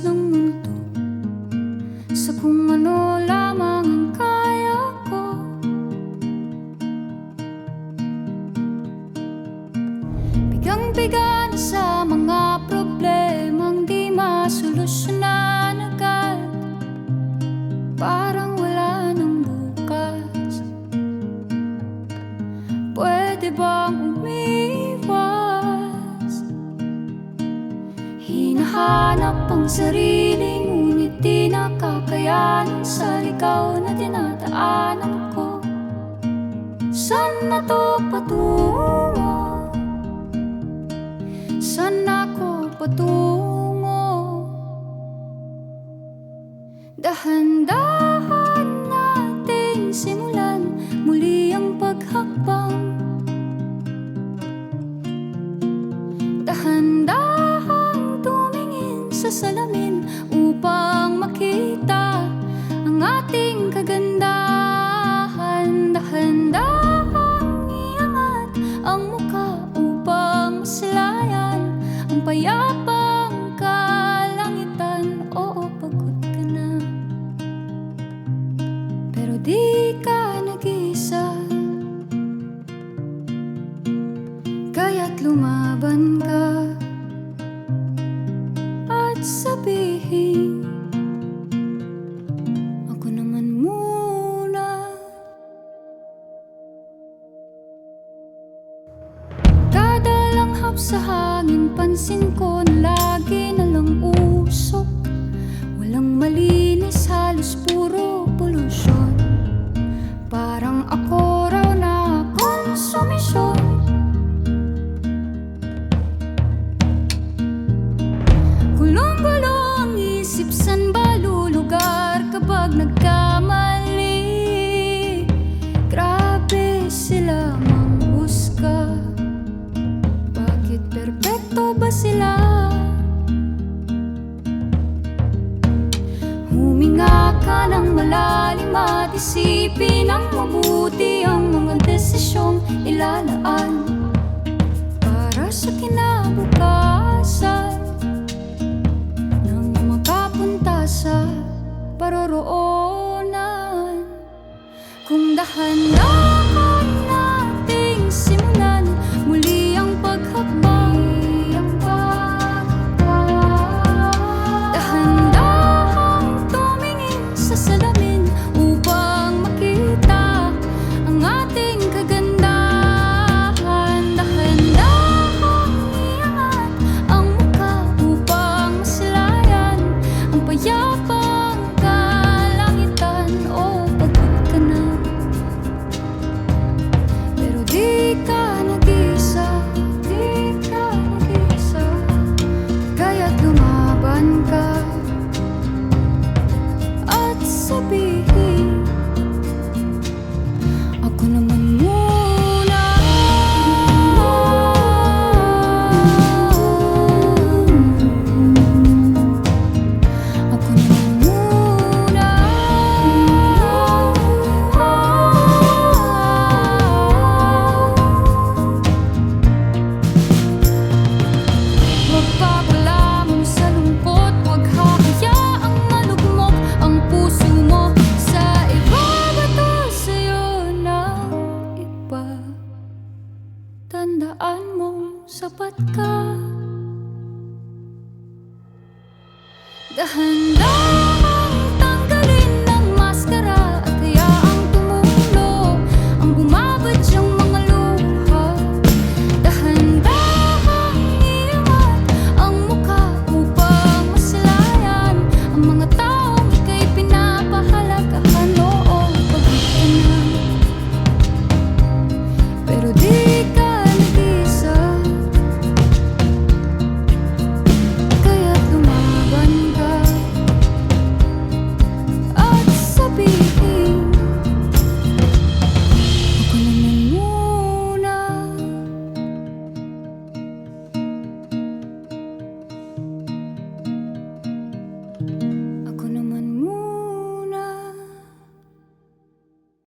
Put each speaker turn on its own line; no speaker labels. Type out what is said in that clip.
kilos ng mundo sa kung ano lamang ang kaya ko. Bigang-biga na sa mga problemang di masolusyonan agad, parang wala nang bukas. Pwede bang umiwas? Hinahanap ang sarili, ngunit di nakakayanan sa ligaw na dinadaanan ko. Saan na to patungo? Saan ako patungo? Dahan-dahan nating simulan muli ang paghakbang. Dahan-dahan tumingin sa salamin upang makita ang ating kagandahan. Dahan-dahan iangat ang mukha upang masilayan ang payapang kalangitan. Oo, pagod ka na, pero di ka nag-iisa. Kaya't lumaban ka at sabihin, ako naman muna. Kada langhap sa hangin, pansin ko na lagi na lang usok. Walang malinis, halos puro polusyon. Parang ako raw na konsumisyon. Gulong-gulo ang isip, san ba lulugar kapag nagkamali? Grabe sila manghusga, bakit perpekto ba sila? Huminga ka ng malalim at isipin ang mabuti ang mga desisyong ilalaan para sa kinabukasan, sa paroroonan. Kung dahan-dahan nating simulan muli ang paghakbang. Dahan-dahan tumingin sa salamin upang makita ang ating kagandahan. Dahan-dahan iangat ang mukha upang masilayan ang payapang kalangitan. Oh, pagod ka na, pero di ka nag-iisa. Di ka nag-iisa. Kaya't lumaban ka at sabihin, ako naman muna. Ako naman muna. Huwag papalamon sa lungkot, huwag hahayaang malugmok ang puso mo sa iba. Bato sa'yo ng iba. Tandaan mong sapat ka. Dahan-dahan